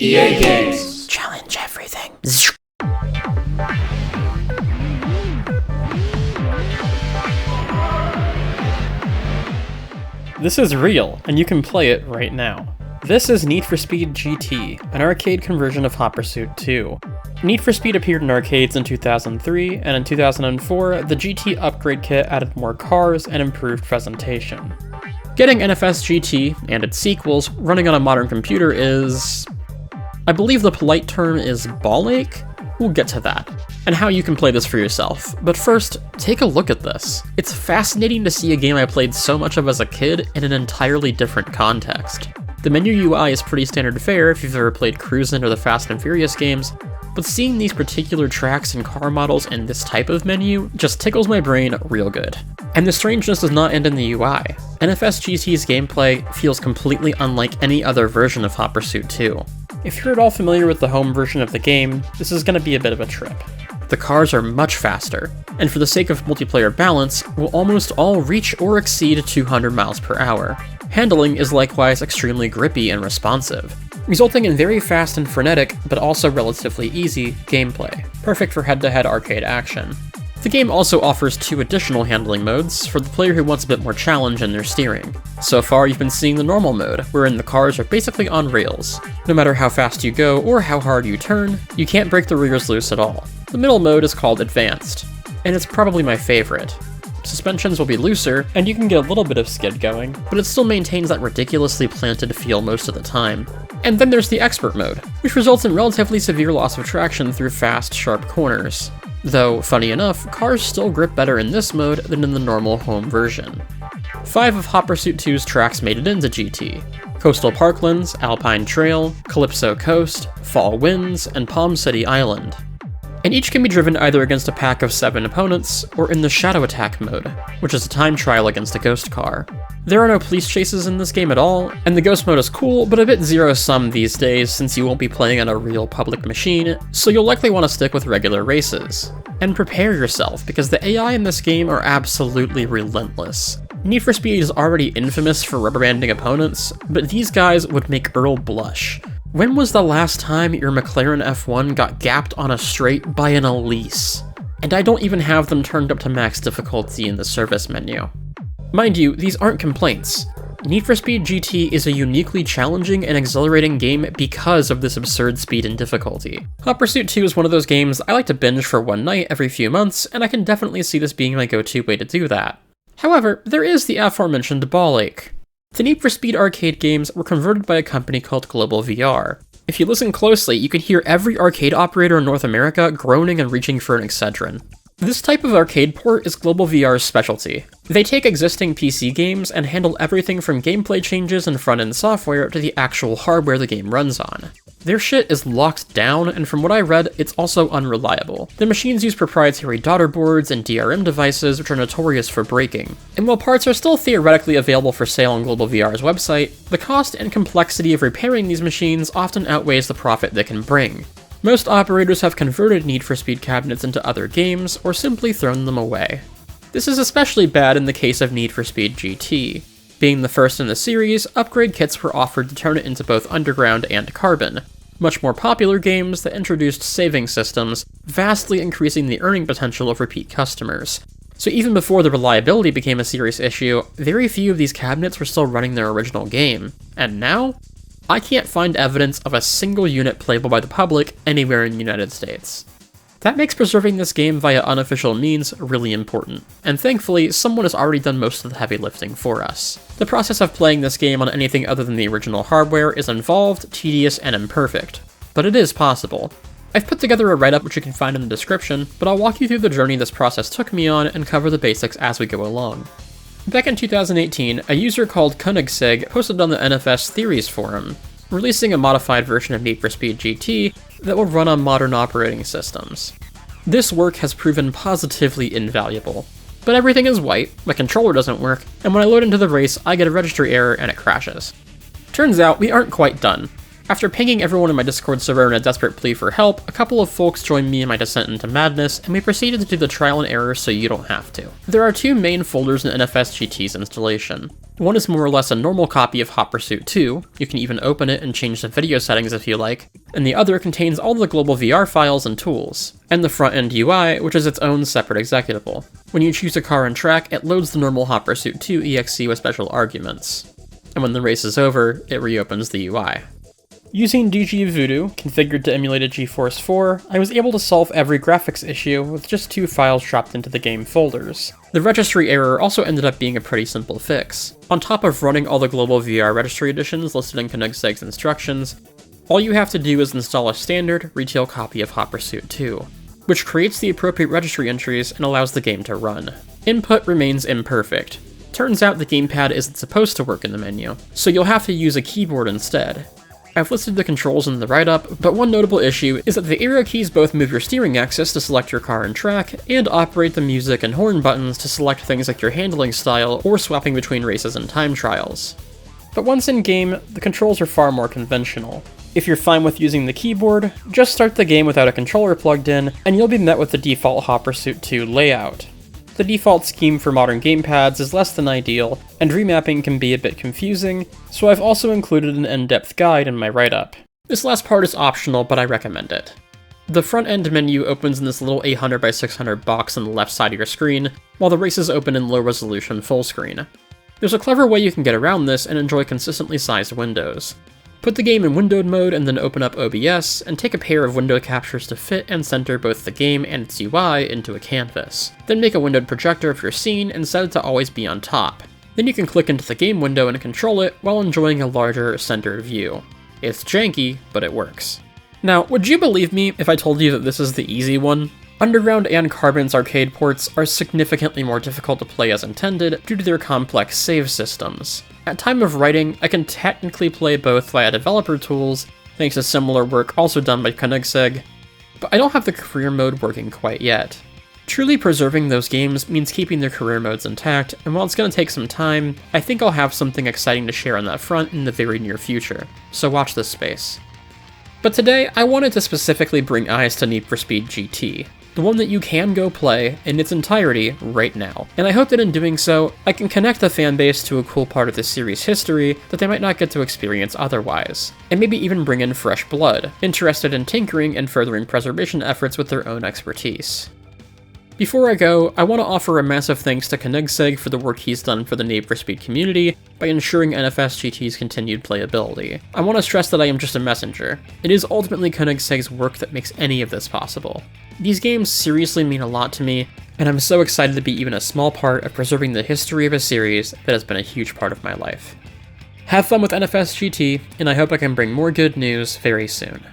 EA Games. Challenge everything. This is real, and you can play it right now. This is Need for Speed GT, an arcade conversion of Hot Pursuit 2. Need for Speed appeared in arcades in 2003, and in 2004, the GT upgrade kit added more cars and improved presentation. Getting NFS GT, and its sequels, running on a modern computer is... I believe the polite term is ball ache? We'll get to that, and how you can play this for yourself. But first, take a look at this. It's fascinating to see a game I played so much of as a kid in an entirely different context. The menu UI is pretty standard fare if you've ever played Cruisin' or the Fast and Furious games, but seeing these particular tracks and car models in this type of menu just tickles my brain real good. And the strangeness does not end in the UI. NFS GT's gameplay feels completely unlike any other version of Hot Pursuit 2. If you're at all familiar with the home version of the game, this is going to be a bit of a trip. The cars are much faster, and for the sake of multiplayer balance, will almost all reach or exceed 200 miles per hour. Handling is likewise extremely grippy and responsive, resulting in very fast and frenetic, but also relatively easy, gameplay, perfect for head-to-head arcade action. The game also offers 2 additional handling modes for the player who wants a bit more challenge in their steering. So far you've been seeing the normal mode, wherein the cars are basically on rails. No matter how fast you go or how hard you turn, you can't break the rears loose at all. The middle mode is called Advanced, and it's probably my favorite. Suspensions will be looser, and you can get a little bit of skid going, but it still maintains that ridiculously planted feel most of the time. And then there's the Expert mode, which results in relatively severe loss of traction through fast, sharp corners. Though, funny enough, cars still grip better in this mode than in the normal home version. 5 of Hot Pursuit 2's tracks made it into GT. Coastal Parklands, Alpine Trail, Calypso Coast, Fall Winds, and Palm City Island. And each can be driven either against a pack of 7 opponents, or in the Shadow Attack mode, which is a time trial against a ghost car. There are no police chases in this game at all, and the ghost mode is cool, but a bit zero-sum these days since you won't be playing on a real public machine, so you'll likely want to stick with regular races. And prepare yourself, because the AI in this game are absolutely relentless. Need for Speed is already infamous for rubberbanding opponents, but these guys would make Earl blush. When was the last time your McLaren F1 got gapped on a straight by an Elise? And I don't even have them turned up to max difficulty in the service menu. Mind you, these aren't complaints. Need for Speed GT is a uniquely challenging and exhilarating game because of this absurd speed and difficulty. Hot Pursuit 2 is one of those games I like to binge for one night every few months, and I can definitely see this being my go-to way to do that. However, there is the aforementioned ball ache. The Need for Speed arcade games were converted by a company called Global VR. If you listen closely, you can hear every arcade operator in North America groaning and reaching for an Excedrin. This type of arcade port is Global VR's specialty. They take existing PC games and handle everything from gameplay changes and front-end software to the actual hardware the game runs on. Their shit is locked down, and from what I read, it's also unreliable. The machines use proprietary daughter boards and DRM devices which are notorious for breaking. And while parts are still theoretically available for sale on Global VR's website, the cost and complexity of repairing these machines often outweighs the profit they can bring. Most operators have converted Need for Speed cabinets into other games, or simply thrown them away. This is especially bad in the case of Need for Speed GT. Being the first in the series, upgrade kits were offered to turn it into both Underground and Carbon, much more popular games that introduced saving systems, vastly increasing the earning potential of repeat customers. So even before the reliability became a serious issue, very few of these cabinets were still running their original game. And now? I can't find evidence of a single unit playable by the public anywhere in the United States. That makes preserving this game via unofficial means really important, and thankfully, someone has already done most of the heavy lifting for us. The process of playing this game on anything other than the original hardware is involved, tedious, and imperfect, but it is possible. I've put together a write-up which you can find in the description, but I'll walk you through the journey this process took me on and cover the basics as we go along. Back in 2018, a user called Koenigsegg posted on the NFS Theories forum, releasing a modified version of Need for Speed GT that will run on modern operating systems. This work has proven positively invaluable, but everything is white, my controller doesn't work, and when I load into the race, I get a registry error and it crashes. Turns out, we aren't quite done. After pinging everyone in my Discord server in a desperate plea for help, a couple of folks joined me in my descent into madness, and we proceeded to do the trial and error so you don't have to. There are 2 main folders in NFS GT's installation. One is more or less a normal copy of Hot Pursuit 2, you can even open it and change the video settings if you like, and the other contains all the global VR files and tools, and the front-end UI, which is its own separate executable. When you choose a car and track, it loads the normal Hot Pursuit 2 EXE with special arguments, and when the race is over, it reopens the UI. Using DG Voodoo, configured to emulate a GeForce 4, I was able to solve every graphics issue with just 2 files dropped into the game folders. The registry error also ended up being a pretty simple fix. On top of running all the global VR registry editions listed in Koenigsegg's instructions, all you have to do is install a standard, retail copy of Hot Pursuit 2, which creates the appropriate registry entries and allows the game to run. Input remains imperfect. Turns out the gamepad isn't supposed to work in the menu, so you'll have to use a keyboard instead. I've listed the controls in the write-up, but one notable issue is that the arrow keys both move your steering axis to select your car and track, and operate the music and horn buttons to select things like your handling style or swapping between races and time trials. But once in-game, the controls are far more conventional. If you're fine with using the keyboard, just start the game without a controller plugged in, and you'll be met with the default Hot Pursuit 2 layout. The default scheme for modern gamepads is less than ideal, and remapping can be a bit confusing, so I've also included an in-depth guide in my write-up. This last part is optional, but I recommend it. The front-end menu opens in this little 800 by 600 box on the left side of your screen, while the races open in low-resolution full screen. There's a clever way you can get around this and enjoy consistently sized windows. Put the game in windowed mode and then open up OBS, and take a pair of window captures to fit and center both the game and its UI into a canvas. Then make a windowed projector of your scene and set it to always be on top. Then you can click into the game window and control it while enjoying a larger, centered view. It's janky, but it works. Now, would you believe me if I told you that this is the easy one? Underground and Carbon's arcade ports are significantly more difficult to play as intended due to their complex save systems. At time of writing, I can technically play both via developer tools, thanks to similar work also done by Koenigsegg, but I don't have the career mode working quite yet. Truly preserving those games means keeping their career modes intact, and while it's going to take some time, I think I'll have something exciting to share on that front in the very near future, so watch this space. But today, I wanted to specifically bring eyes to Need for Speed GT, the one that you can go play in its entirety right now. And I hope that in doing so, I can connect the fanbase to a cool part of the series' history that they might not get to experience otherwise, and maybe even bring in fresh blood, interested in tinkering and furthering preservation efforts with their own expertise. Before I go, I want to offer a massive thanks to Koenigsegg for the work he's done for the Need for Speed community by ensuring NFS GT's continued playability. I want to stress that I am just a messenger. It is ultimately Koenigsegg's work that makes any of this possible. These games seriously mean a lot to me, and I'm so excited to be even a small part of preserving the history of a series that has been a huge part of my life. Have fun with NFS GT, and I hope I can bring more good news very soon.